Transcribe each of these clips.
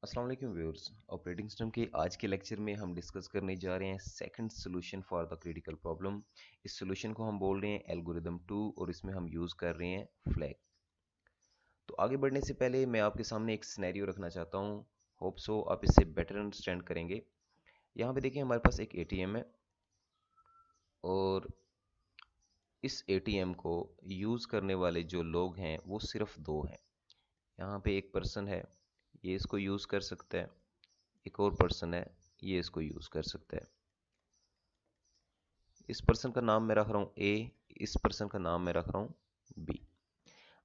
अस्सलाम वालेकुम viewers. Operating system के आज के लेक्चर में हम डिस्कस करने जा रहे हैं second solution for the critical problem. इस सॉल्यूशन को हम बोल रहे हैं एल्गोरिदम 2 और इसमें हम यूज़ कर रहे हैं फ्लैग। तो आगे बढ़ने से पहले मैं आपके सामने एक सिनेरियो रखना चाहता हूँ। होप सो आप इससे बेटर अंडरस्टैंड करेंगे। यहाँ पे देखिए हमारे पास एक एटीएम है और इस एटीएम को यूज़ करने वाले जो लोग हैं वो सिर्फ दो हैं। यहाँ पे एक पर्सन है, ये इसको यूज़ कर सकता है। एक और पर्सन है, ये इसको यूज़ कर सकता है। इस पर्सन का नाम मैं रख रहा हूँ ए, इस पर्सन का नाम मैं रख रहा हूँ बी।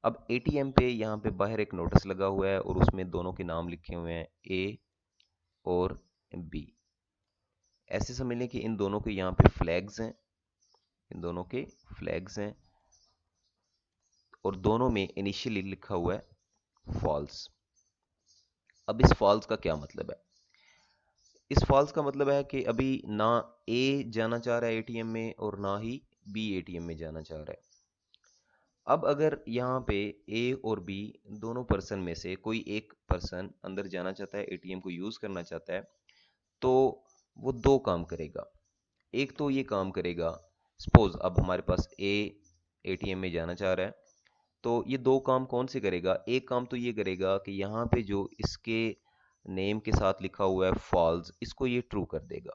अब एटीएम पे यहाँ पे बाहर एक नोटिस लगा हुआ है और उसमें दोनों के नाम लिखे हुए हैं ए और बी। ऐसे समझ लें कि इन दोनों के यहाँ पे फ्लैग्स हैं, इन दोनों के फ्लैग्स हैं और दोनों में इनिशियली लिखा हुआ है फॉल्स। अब इस फॉल्स का क्या मतलब है? इस फॉल्स का मतलब है कि अभी ना ए जाना चाह रहा है एटीएम में और ना ही बी एटीएम में जाना चाह रहा है। अब अगर यहाँ पे ए और बी दोनों पर्सन में से कोई एक पर्सन अंदर जाना चाहता है, एटीएम को यूज़ करना चाहता है, तो वो दो काम करेगा। एक तो ये काम करेगा, सपोज अब हमारे पास ए एटीएम में जाना चाह रहा है, तो ये दो काम कौन से करेगा? एक काम तो ये करेगा कि यहाँ पे जो इसके नेम के साथ लिखा हुआ है फॉल्स, इसको ये ट्रू कर देगा।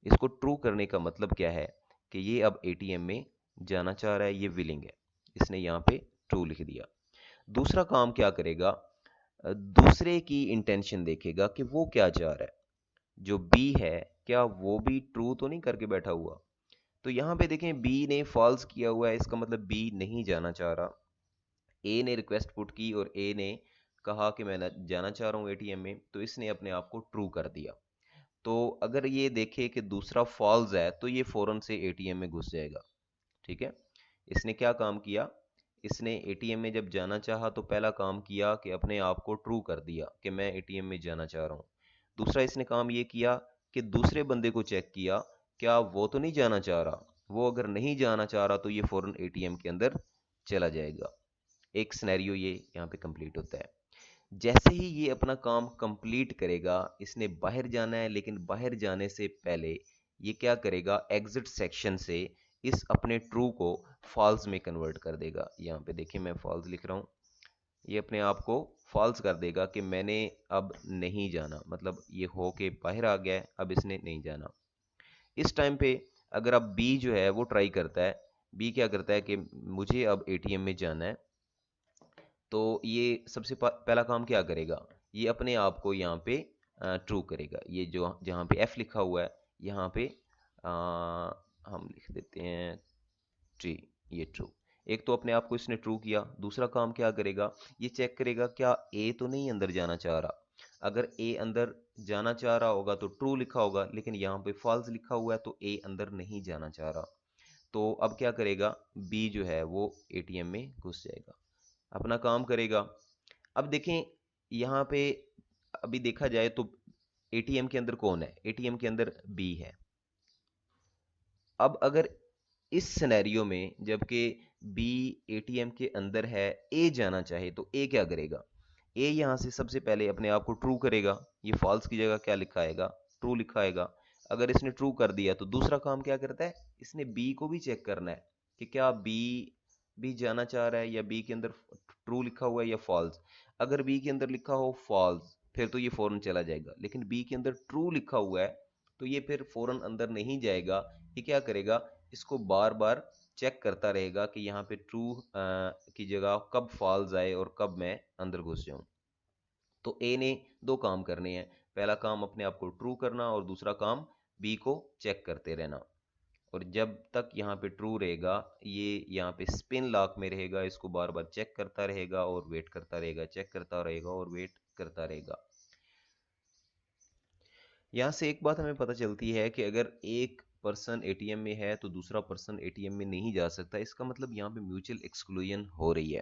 इसको ट्रू करने का मतलब क्या है कि ये अब एटीएम में जाना चाह रहा है, ये विलिंग है, इसने यहाँ पे ट्रू लिख दिया। दूसरा काम क्या करेगा? दूसरे की इंटेंशन देखेगा कि वो क्या चाह रहा है। जो बी है, क्या वो भी ट्रू तो नहीं करके बैठा हुआ? तो यहाँ पे देखें बी ने फॉल्स किया हुआ है, इसका मतलब बी नहीं जाना चाह रहा। ए ने रिक्वेस्ट पुट की और ए ने कहा कि मैं जाना चाह रहा हूँ एटीएम में, तो इसने अपने आप को ट्रू कर दिया। तो अगर ये देखे कि दूसरा फॉल्स है तो ये फौरन से एटीएम में घुस जाएगा। ठीक है, इसने क्या काम किया? इसने एटीएम में जब जाना चाहा तो पहला काम किया कि अपने आप को ट्रू कर दिया कि मैं एटीएम में जाना चाह रहा हूँ। दूसरा इसने काम ये किया कि दूसरे बंदे को चेक किया, क्या वो तो नहीं जाना चाह रहा। वो अगर नहीं जाना चाह रहा तो ये फौरन एटीएम के अंदर चला जाएगा। एक सिनेरियो ये यहाँ पे कंप्लीट होता है। जैसे ही ये अपना काम कंप्लीट करेगा, इसने बाहर जाना है, लेकिन बाहर जाने से पहले ये क्या करेगा? एग्जिट सेक्शन से इस अपने ट्रू को फॉल्स में कन्वर्ट कर देगा। यहाँ पे देखिए मैं फॉल्स लिख रहा हूँ, ये अपने आप को फॉल्स कर देगा कि मैंने अब नहीं जाना, मतलब ये हो के बाहर आ गया है, अब इसने नहीं जाना। इस टाइम पे अगर अब बी जो है वो ट्राई करता है, बी क्या करता है कि मुझे अब एटीएम में जाना है, तो ये सबसे पहला काम क्या करेगा? ये अपने आप को यहाँ पे ट्रू करेगा। ये जो जहाँ पे एफ लिखा हुआ है, यहाँ पे आ, हम लिख देते हैं ट्री, ये ट्रू। एक तो अपने आप को इसने ट्रू किया। दूसरा काम क्या करेगा? ये चेक करेगा क्या ए तो नहीं अंदर जाना चाह रहा। अगर ए अंदर जाना चाह रहा होगा तो ट्रू लिखा होगा, लेकिन यहाँ पे फॉल्स लिखा हुआ है तो ए अंदर नहीं जाना चाह रहा। तो अब क्या करेगा? बी जो है वो एटीएम में घुस जाएगा, अपना काम करेगा। अब देखें यहाँ पे, अभी देखा जाए तो एटीएम के अंदर कौन है? एटीएम के अंदर बी है। अब अगर इस सिनेरियो में जबकि बी एटीएम के अंदर है, ए जाना चाहे, तो ए क्या करेगा? ए यहां से सबसे पहले अपने आप को ट्रू करेगा। ये फॉल्स की जगह क्या लिखा आएगा? ट्रू लिखा आएगा। अगर इसने ट्रू कर दिया तो दूसरा काम क्या करता है? इसने बी को भी चेक करना है कि क्या बी भी जाना चाह रहा है या बी के अंदर ट्रू लिखा हुआ है या फॉल्स। अगर बी के अंदर लिखा हो फॉल्स, फिर तो ये फौरन चला जाएगा, लेकिन बी के अंदर ट्रू लिखा हुआ है तो ये फिर फौरन अंदर नहीं जाएगा। ये क्या करेगा? इसको बार बार चेक करता रहेगा कि यहाँ पे ट्रू की जगह कब फॉल्स आए और कब मैं अंदर घुस जाऊं। तो ए ने दो काम करने हैं, पहला काम अपने आप को ट्रू करना और दूसरा काम बी को चेक करते रहना। और जब तक यहाँ पे ट्रू रहेगा, ये यहाँ पे स्पिन लॉक में रहेगा, इसको बार बार चेक करता रहेगा और वेट करता रहेगा, चेक करता रहेगा और वेट करता रहेगा। यहाँ से एक बात हमें पता चलती है कि अगर एक पर्सन एटीएम में है तो दूसरा पर्सन एटीएम में नहीं जा सकता। इसका मतलब यहाँ पे म्यूचुअल एक्सक्लूजन हो रही है।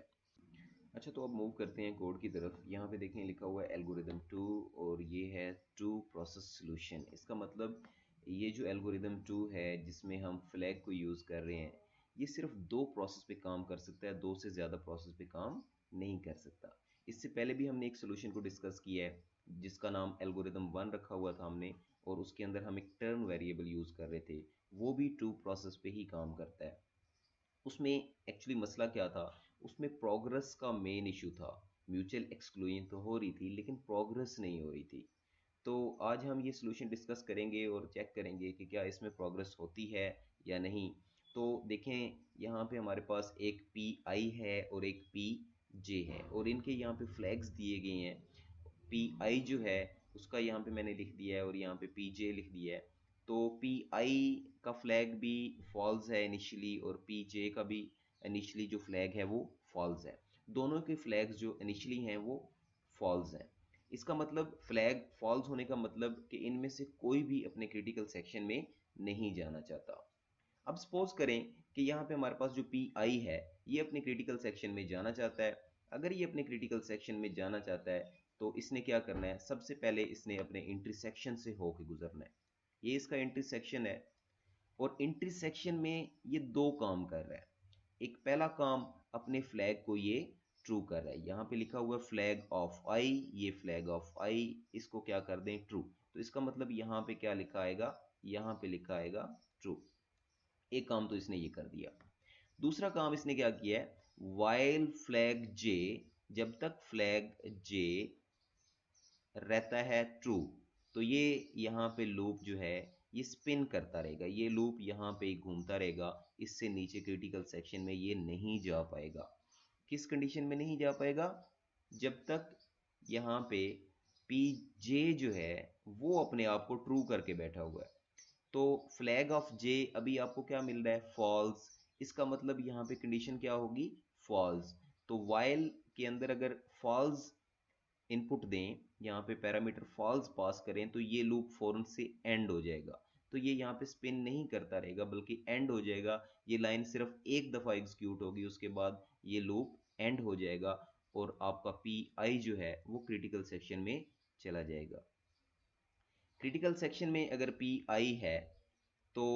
अच्छा, तो अब मूव करते हैं कोड की तरफ। यहाँ पे देखें लिखा हुआ है एल्गोरिदम 2 और ये है टू प्रोसेस सॉल्यूशन। इसका मतलब ये जो एल्गोरिदम 2 है जिसमें हम फ्लैग को यूज़ कर रहे हैं, ये सिर्फ दो प्रोसेस पे काम कर सकता है, दो से ज़्यादा प्रोसेस पे काम नहीं कर सकता। इससे पहले भी हमने एक सोल्यूशन को डिस्कस किया है जिसका नाम एल्गोरिदम 1 रखा हुआ था हमने, और उसके अंदर हम एक टर्न वेरिएबल यूज़ कर रहे थे, वो भी ट्रू प्रोसेस पे ही काम करता है। उसमें एक्चुअली मसला क्या था, उसमें प्रोग्रेस का मेन इशू था। म्यूचुअल एक्सक्लूजन तो हो रही थी लेकिन प्रोग्रेस नहीं हो रही थी। तो आज हम ये सोल्यूशन डिस्कस करेंगे और चेक करेंगे कि क्या इसमें प्रोग्रेस होती है या नहीं। तो देखें, यहाँ पे हमारे पास एक पी आई है और एक पी जे है, और इनके यहाँ पे फ्लैग्स दिए गए हैं। पी आई जो है उसका यहाँ पे मैंने लिख दिया है और यहाँ पे पी जे लिख दिया है। तो पी आई का फ्लैग भी फॉल्स है इनिशियली, और पी जे का भी इनिशियली जो फ्लैग है वो फॉल्स है। दोनों के फ्लैग्स जो इनिशियली हैं वो फॉल्स हैं। इसका मतलब फ्लैग फॉल्स होने का मतलब कि इनमें से कोई भी अपने क्रिटिकल सेक्शन में नहीं जाना चाहता। अब सपोज करें कि यहाँ पे हमारे पास जो पी आई है ये अपने क्रिटिकल सेक्शन में जाना चाहता है। अगर ये अपने क्रिटिकल सेक्शन में जाना चाहता है तो इसने क्या करना है, सबसे पहले इसने अपने इंटरसेक्शन से होके गुजरना है। ये इसका इंटरसेक्शन है, और इंटरसेक्शन में ये दो काम कर रहा है। एक पहला काम, अपने फ्लैग को ये ट्रू कर रहा है। यहाँ पे लिखा हुआ है फ्लैग ऑफ आई, ये फ्लैग ऑफ आई, इसको क्या कर दें, ट्रू। तो इसका मतलब यहाँ पे क्या लिखा आएगा, यहाँ पे लिखा आएगा ट्रू। एक काम तो इसने ये कर दिया। दूसरा काम इसने क्या किया है, वाइल फ्लैग जे, जब तक फ्लैग जे रहता है ट्रू, तो ये यहाँ पे लूप जो है ये स्पिन करता रहेगा, ये लूप यहाँ पे घूमता रहेगा, इससे नीचे क्रिटिकल सेक्शन में ये नहीं जा पाएगा। किस कंडीशन में नहीं जा पाएगा, जब तक यहाँ पे पी जे जो है वो अपने आप को ट्रू करके बैठा हुआ है। तो फ्लैग ऑफ जे अभी आपको क्या मिल रहा है, फॉल्स। इसका मतलब यहाँ पे कंडीशन क्या होगी, फॉल्स। तो वाइल के अंदर अगर फॉल्स इनपुट दें, यहाँ पे पैरामीटर फॉल्स पास करें, तो ये लूप फौरन से एंड हो जाएगा। तो ये यहाँ पे स्पिन नहीं करता रहेगा बल्कि एंड हो जाएगा। ये लाइन सिर्फ एक दफ़ा एग्जीक्यूट होगी, उसके बाद ये लूप एंड हो जाएगा और आपका पी आई जो है वो क्रिटिकल सेक्शन में चला जाएगा। क्रिटिकल सेक्शन में अगर पी आई है तो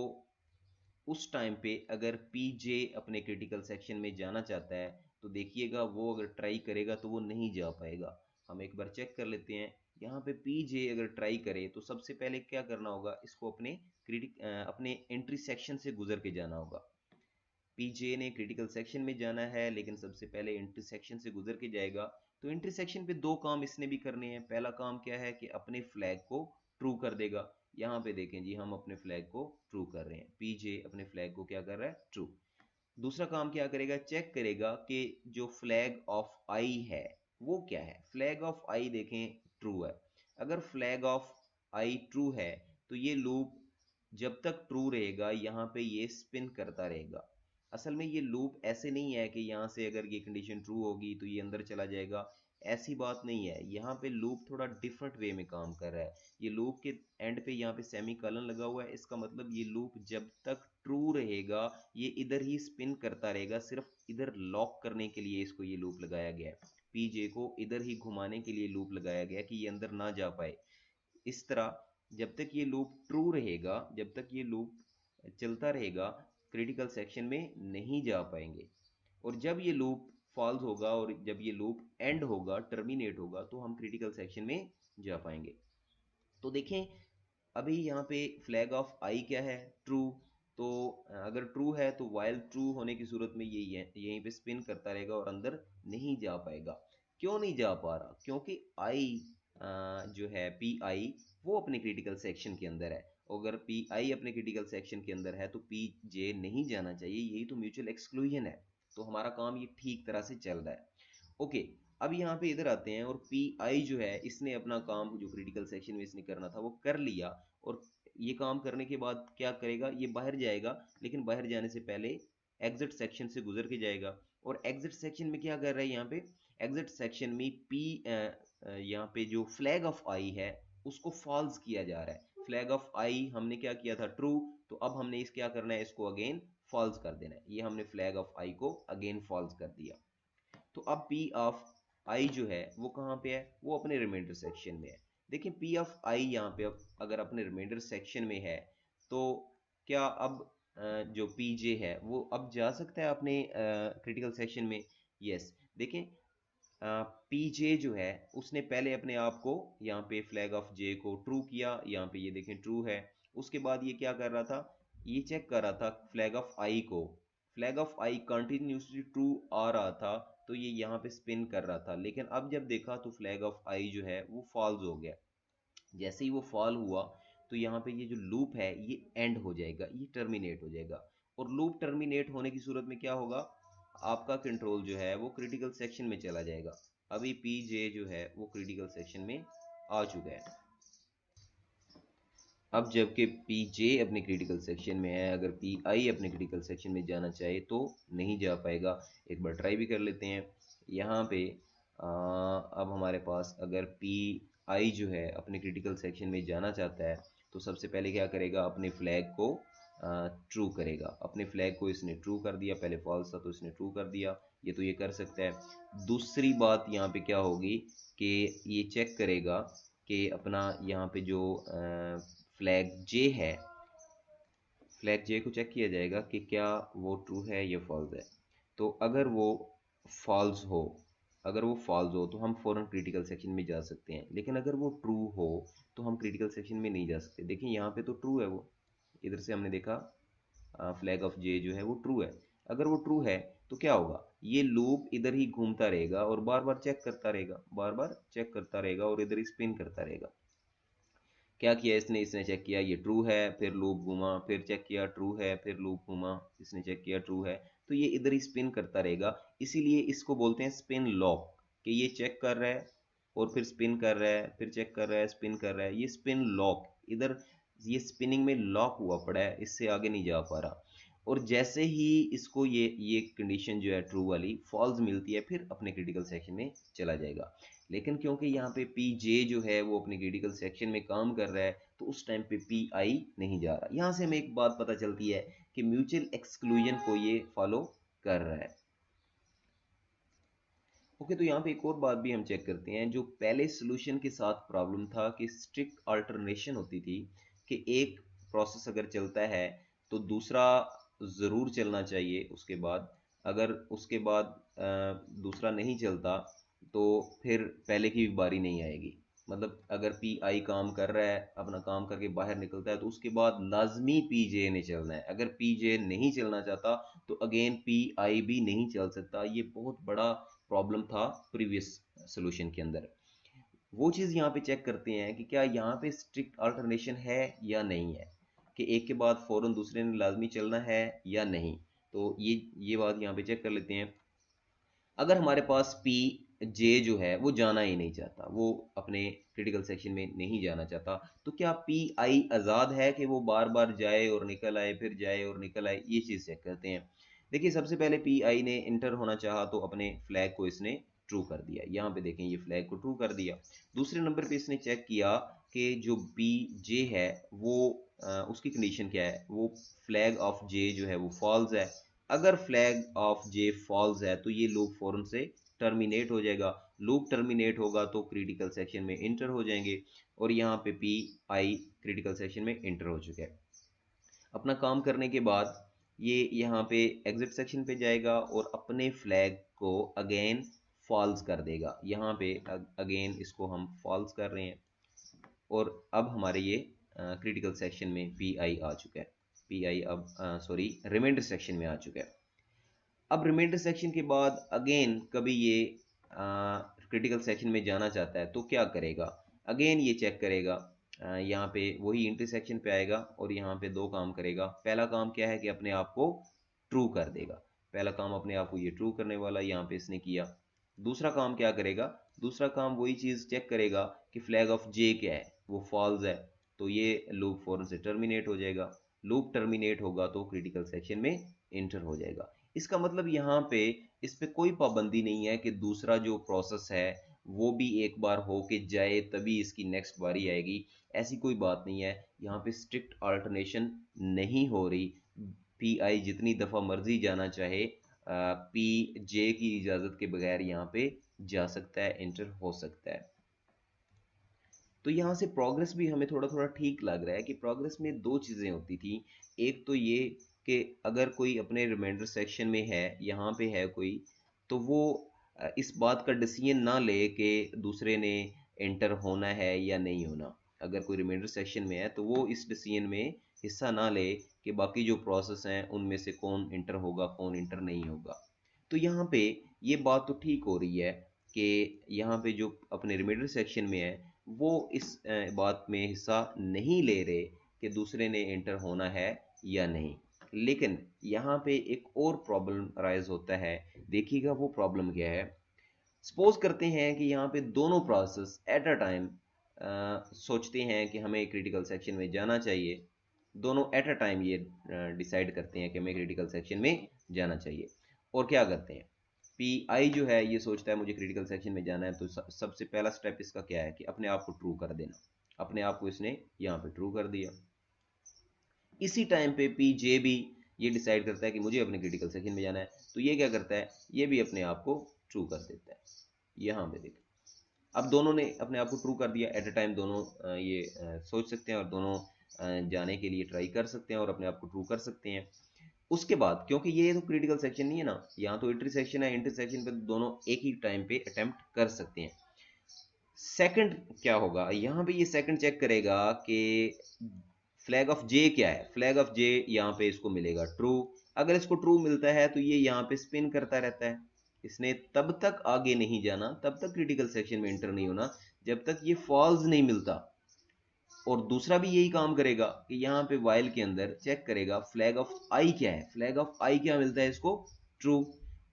उस टाइम पे अगर पी जे अपने क्रिटिकल सेक्शन में जाना चाहता है तो देखिएगा वो अगर ट्राई करेगा तो वो नहीं जा पाएगा। हम एक बार चेक कर लेते हैं। यहाँ पे पी जे अगर ट्राई करे तो सबसे पहले क्या करना होगा, इसको अपने एंट्री सेक्शन से गुजर के जाना होगा। पी जे ने क्रिटिकल सेक्शन में जाना है लेकिन सबसे पहले एंट्री सेक्शन से गुजर के जाएगा। तो एंट्री सेक्शन पे दो काम इसने भी करने हैं। पहला काम क्या है कि अपने फ्लैग को ट्रू कर देगा। यहाँ पे देखें जी, हम अपने फ्लैग को ट्रू कर रहे हैं, पीजे अपने फ्लैग को क्या कर रहा है, ट्रू। दूसरा काम क्या करेगा, चेक करेगा कि जो फ्लैग ऑफ आई है वो क्या है। फ्लैग ऑफ आई देखें ट्रू है। अगर फ्लैग ऑफ आई ट्रू है तो ये लूप जब तक ट्रू रहेगा यहाँ पे ये स्पिन करता रहेगा। असल में ये लूप ऐसे नहीं है कि यहाँ से अगर ये कंडीशन ट्रू होगी तो ये अंदर चला जाएगा, ऐसी बात नहीं है। यहाँ पे लूप थोड़ा डिफरेंट वे में काम कर रहा है। ये लूप के एंड पे यहाँ पे सेमी कॉलन लगा हुआ है, इसका मतलब ये लूप जब तक ट्रू रहेगा ये इधर ही स्पिन करता रहेगा। सिर्फ इधर लॉक करने के लिए इसको ये लूप लगाया गया है, पीजे को इधर ही घुमाने के लिए लूप लगाया गया कि ये अंदर ना जा पाए। इस तरह जब तक ये लूप ट्रू रहेगा, जब तक ये लूप चलता रहेगा, क्रिटिकल सेक्शन में नहीं जा पाएंगे। और जब ये लूप फॉल्स होगा और जब ये लूप एंड होगा, टर्मिनेट होगा, तो हम क्रिटिकल सेक्शन में जा पाएंगे। तो देखें, अभी यहाँ पे फ्लैग ऑफ आई क्या है, ट्रू। तो अगर ट्रू है तो वाइल ट्रू होने की सूरत में यही है, यहीं पे स्पिन करता रहेगा और अंदर नहीं जा पाएगा। क्यों नहीं जा पा रहा, क्योंकि आई जो है पी आई वो अपने क्रिटिकल सेक्शन के अंदर है। अगर पी आई अपने क्रिटिकल सेक्शन के अंदर है तो पी जे नहीं जाना चाहिए, यही तो म्यूचुअल एक्सक्लूजन है। तो हमारा काम ये ठीक तरह से चल रहा है। ओके, अब यहाँ पे इधर आते हैं और पी आई जो है इसने अपना काम जो क्रिटिकल सेक्शन में इसने करना था वो कर लिया। और ये काम करने के बाद क्या करेगा, ये बाहर जाएगा, लेकिन बाहर जाने से पहले एग्जिट सेक्शन से गुजर के जाएगा। और एग्जिट सेक्शन में क्या कर रहा है, यहाँ पे एग्जिट सेक्शन में यहाँ पे जो फ्लैग ऑफ आई है उसको फॉल्स किया जा रहा है। फ्लैग ऑफ आई हमने क्या किया था, ट्रू। तो अब हमने इस क्या करना है, इसको अगेन फॉल्स कर देना है। ये हमने फ्लैग ऑफ आई को अगेन फॉल्स कर दिया। तो अब पी ऑफ आई जो है वो कहाँ पे है, वो अपने रिमाइंडर सेक्शन में है। देखिए पी ऑफ आई यहाँ पे अब अगर अपने रिमाइंडर सेक्शन में है तो क्या अब जो पी जे है वो अब जा सकता है अपने क्रिटिकल सेक्शन में। यस, देखें पी जे जो है उसने पहले अपने आप को यहाँ पे फ्लैग ऑफ जे को ट्रू किया, यहाँ पे ये देखें ट्रू है। उसके बाद ये क्या कर रहा था, ये चेक कर रहा था फ्लैग ऑफ आई को, flag of I continuously true आ रहा था, तो ये यहाँ पे स्पिन कर रहा था। लेकिन अब जब देखा तो फ्लैग ऑफ आई जो है वो फॉल्स हो गया। जैसे ही वो फॉल हुआ तो यहाँ पे ये जो लूप है ये एंड हो जाएगा, ये टर्मिनेट हो जाएगा। और लूप टर्मिनेट होने की सूरत में क्या होगा, आपका कंट्रोल जो है वो क्रिटिकल सेक्शन में चला जाएगा। अभी पी जे जो है वो क्रिटिकल सेक्शन में आ चुका है। अब जबकि पी जे अपने क्रिटिकल सेक्शन में है, अगर पी आई अपने क्रिटिकल सेक्शन में जाना चाहे तो नहीं जा पाएगा। एक बार ट्राई भी कर लेते हैं। यहाँ पे अब हमारे पास अगर पी आई जो है अपने क्रिटिकल सेक्शन में जाना चाहता है तो सबसे पहले क्या करेगा, अपने फ्लैग को ट्रू करेगा। अपने फ्लैग को इसने ट्रू कर दिया, पहले फॉल्स था तो इसने ट्रू कर दिया, ये तो ये कर सकता है। दूसरी बात यहाँ पे क्या होगी कि ये चेक करेगा कि अपना यहाँ पे जो फ्लैग जे है, फ्लैग जे को चेक किया जाएगा कि क्या वो ट्रू है या फॉल्स है। तो अगर वो फॉल्स हो, अगर वो फॉल्स हो तो हम फौरन क्रिटिकल सेक्शन में जा सकते हैं। लेकिन अगर वो ट्रू हो तो हम क्रिटिकल सेक्शन में नहीं जा सकते। देखिए यहाँ पे तो ट्रू है, वो इधर से हमने देखा फ्लैग ऑफ जे जो है वो ट्रू है। अगर वो ट्रू है तो क्या होगा, ये लूप इधर ही घूमता रहेगा और बार बार चेक करता रहेगा, बार बार चेक करता रहेगा और इधर ही स्पिन करता रहेगा। क्या किया इसने, इसने चेक किया ये ट्रू है, फिर लूप घूमा, फिर चेक किया ट्रू है, फिर लूप घूमा, इसने चेक किया ट्रू है, तो ये इधर ही स्पिन करता रहेगा। इसीलिए इसको बोलते हैं स्पिन लॉक, कि ये चेक कर रहा है और फिर स्पिन कर रहा है, फिर चेक कर रहा है, स्पिन कर रहा है, ये स्पिन लॉक इधर, ये स्पिनिंग में लॉक हुआ पड़ा है, इससे आगे नहीं जा पा रहा। और जैसे ही इसको ये कंडीशन जो है ट्रू वाली फॉल्स मिलती है, फिर अपने क्रिटिकल सेक्शन में चला जाएगा। लेकिन क्योंकि यहाँ पे पी जे जो है वो अपने क्रिटिकल सेक्शन में काम कर रहा है तो उस टाइम पे पी आई नहीं जा रहा। यहाँ से हमें एक बात पता चलती है कि म्यूचुअल एक्सक्लूजन को ये फॉलो कर रहा है। ओके, तो यहाँ पे एक और बात भी हम चेक करते हैं। जो पहले सोल्यूशन के साथ प्रॉब्लम था कि स्ट्रिक्ट अल्टरनेशन होती थी, कि एक प्रोसेस अगर चलता है तो दूसरा ज़रूर चलना चाहिए उसके बाद, अगर उसके बाद दूसरा नहीं चलता तो फिर पहले की भी बारी नहीं आएगी। मतलब अगर पी आई काम कर रहा है, अपना काम करके बाहर निकलता है, तो उसके बाद लाजमी पी जे ने चलना है। अगर पी जे नहीं चलना चाहता तो अगेन पी आई भी नहीं चल सकता। ये बहुत बड़ा प्रॉब्लम था प्रीवियस सोल्यूशन के अंदर। वो चीज़ यहाँ पे चेक करते हैं कि क्या यहाँ पे स्ट्रिक्ट अल्टरनेशन है या नहीं है, कि एक के बाद फौरन दूसरे ने लाजमी चलना है या नहीं। तो ये बात यहाँ पे चेक कर लेते हैं। अगर हमारे पास पी जे जो है वो जाना ही नहीं चाहता, वो अपने क्रिटिकल सेक्शन में नहीं जाना चाहता, तो क्या पी आई आज़ाद है कि वो बार बार जाए और निकल आए, फिर जाए और निकल आए? ये चीज़ चेक करते हैं। देखिए सबसे पहले पी आई ने इंटर होना चाहा तो अपने फ्लैग को इसने ट्रू कर दिया। यहाँ पे देखें ये फ्लैग को ट्रू कर दिया। दूसरे नंबर पे इसने चेक किया कि जो पी जे है वो उसकी कंडीशन क्या है, वो फ्लैग ऑफ जे जो है वो फॉल्स है। अगर फ्लैग ऑफ जे फॉल्स है तो ये लूप फौरन से टर्मिनेट हो जाएगा। लूप टर्मिनेट होगा तो क्रिटिकल सेक्शन में इंटर हो जाएंगे, और यहाँ पे पी आई क्रिटिकल सेक्शन में इंटर हो चुका है। अपना काम करने के बाद ये यहाँ पे एग्जिट सेक्शन पे जाएगा और अपने फ्लैग को अगेन फॉल्स कर देगा। यहाँ पे अगेन इसको हम फॉल्स कर रहे हैं और अब हमारे ये क्रिटिकल सेक्शन में पी आई आ चुका है। पी आई अब सॉरी रिमाइंडर सेक्शन में आ चुका है। अब रिमाइंडर सेक्शन के बाद अगेन कभी ये क्रिटिकल सेक्शन में जाना चाहता है तो क्या करेगा, अगेन ये चेक करेगा, यहाँ पे वही इंटरसेक्शन पे आएगा और यहाँ पे दो काम करेगा। पहला काम क्या है कि अपने आप को ट्रू कर देगा, पहला काम अपने आप को ये ट्रू करने वाला यहाँ पे इसने किया। दूसरा काम क्या करेगा, दूसरा काम वही चीज़ चेक करेगा कि फ्लैग ऑफ जे क्या है, वो फॉल्स है, तो ये लूप फौरन से टर्मिनेट हो जाएगा। लूप टर्मिनेट होगा तो क्रिटिकल सेक्शन में इंटर हो जाएगा। इसका मतलब यहाँ पे इस पे कोई पाबंदी नहीं है कि दूसरा जो प्रोसेस है वो भी एक बार हो के जाए तभी इसकी नेक्स्ट बारी आएगी, ऐसी कोई बात नहीं है। यहाँ पे स्ट्रिक्ट अल्टरनेशन नहीं हो रही। पी आई जितनी दफ़ा मर्जी जाना चाहे पी जे की इजाज़त के बगैर यहाँ पे जा सकता है, इंटर हो सकता है। तो यहाँ से प्रोग्रेस भी हमें थोड़ा थोड़ा ठीक लग रहा है कि प्रोग्रेस में दो चीज़ें होती थी। एक तो ये कि अगर कोई अपने रिमाइंडर सेक्शन में है, यहाँ पे है कोई, तो वो इस बात का डिसीजन ना ले कि दूसरे ने एंटर होना है या नहीं होना। अगर कोई रिमाइंडर सेक्शन में है तो वो इस डिसीजन में हिस्सा ना ले कि बाकी जो प्रोसेस हैं उनमें से कौन इंटर होगा कौन इंटर नहीं होगा। तो यहाँ पे ये बात तो ठीक हो रही है कि यहाँ पे जो अपने रिमाइंडर सेक्शन में है वो इस बात में हिस्सा नहीं ले रहे कि दूसरे ने इंटर होना है या नहीं। लेकिन यहाँ पे एक और प्रॉब्लम राइज होता है। देखिएगा वो प्रॉब्लम क्या है। सपोज करते हैं कि यहाँ पे दोनों प्रोसेस एट अ टाइम सोचते हैं कि हमें क्रिटिकल सेक्शन में जाना चाहिए। दोनों एट अ टाइम ये डिसाइड करते हैं कि हमें क्रिटिकल सेक्शन में जाना चाहिए। और क्या करते हैं, पी आई जो है ये सोचता है मुझे क्रिटिकल सेक्शन में जाना है, तो सबसे पहला स्टेप इसका क्या है कि अपने आप को ट्रू कर देना। अपने आप को इसने यहाँ पे ट्रू कर दिया। इसी टाइम पे पी जे भी ये डिसाइड करता है कि मुझे अपने क्रिटिकल सेक्शन में जाना है, तो ये क्या करता है, ये भी अपने आप को ट्रू कर देता है। यहाँ पे देखें, अब दोनों ने अपने आप को ट्रू कर दिया। एट अ टाइम दोनों सोच सकते हैं और दोनों जाने के लिए ट्राई कर सकते हैं और अपने आप को ट्रू कर सकते हैं। उसके बाद क्योंकि ये तो क्रिटिकल सेक्शन नहीं है ना, यहाँ तो इंटरसेक्शन है, इंटरसेक्शन पे दोनों एक ही टाइम पे अटेम्प्ट कर सकते हैं। सेकंड क्या होगा, यहाँ पे ये सेकंड चेक करेगा कि फ्लैग ऑफ जे क्या है। फ्लैग ऑफ जे यहाँ पे इसको मिलेगा ट्रू। अगर इसको ट्रू मिलता है तो ये यहाँ पे स्पिन करता रहता है। इसने तब तक आगे नहीं जाना, तब तक क्रिटिकल सेक्शन में एंटर नहीं होना जब तक ये फॉल्स नहीं मिलता। और दूसरा भी यही काम करेगा कि यहाँ पे वाइल के अंदर चेक करेगा फ्लैग ऑफ आई क्या है। फ्लैग ऑफ आई क्या मिलता है इसको, ट्रू।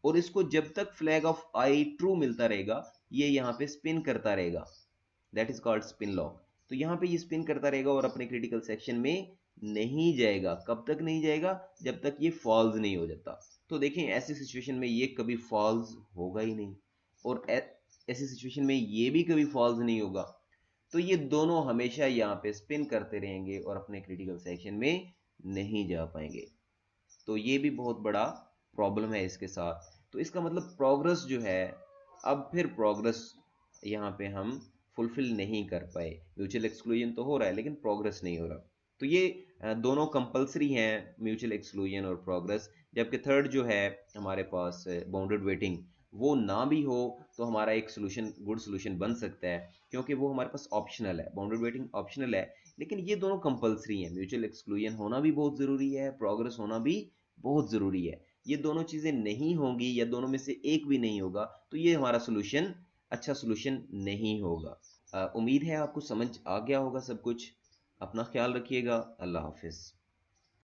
और इसको जब तक फ्लैग ऑफ आई ट्रू मिलता रहेगा ये यहाँ पे स्पिन करता रहेगा। That is called spin lock. तो यहाँ पे ये स्पिन करता रहेगा और अपने क्रिटिकल सेक्शन में नहीं जाएगा। कब तक नहीं जाएगा, जब तक ये फॉल्स नहीं हो जाता। तो देखें ऐसी सिचुएशन में ये कभी फॉल्स होगा ही नहीं, और ऐसी सिचुएशन में ये भी कभी फॉल्स नहीं होगा। तो ये दोनों हमेशा यहाँ पे स्पिन करते रहेंगे और अपने क्रिटिकल सेक्शन में नहीं जा पाएंगे। तो ये भी बहुत बड़ा प्रॉब्लम है इसके साथ। तो इसका मतलब प्रोग्रेस जो है, अब फिर प्रोग्रेस यहाँ पे हम फुलफिल नहीं कर पाए। म्यूचुअल एक्सक्लूजन तो हो रहा है लेकिन प्रोग्रेस नहीं हो रहा। तो ये दोनों कंपलसरी हैं, म्यूचुअल एक्सक्लूजन और प्रोग्रेस। जबकि थर्ड जो है हमारे पास बाउंडेड वेटिंग, वो ना भी हो तो हमारा एक सोल्यूशन गुड सोल्यूशन बन सकता है, क्योंकि वो हमारे पास ऑप्शनल है। बाउंडेड वेटिंग ऑप्शनल है लेकिन ये दोनों कंपलसरी हैं। म्यूचुअल एक्सक्लूजन होना भी बहुत ज़रूरी है, प्रोग्रेस होना भी बहुत ज़रूरी है। ये दोनों चीज़ें नहीं होंगी या दोनों में से एक भी नहीं होगा तो ये हमारा सोल्यूशन अच्छा सोल्यूशन नहीं होगा। उम्मीद है आपको समझ आ गया होगा सब कुछ। अपना ख्याल रखिएगा। अल्लाह हाफिज़।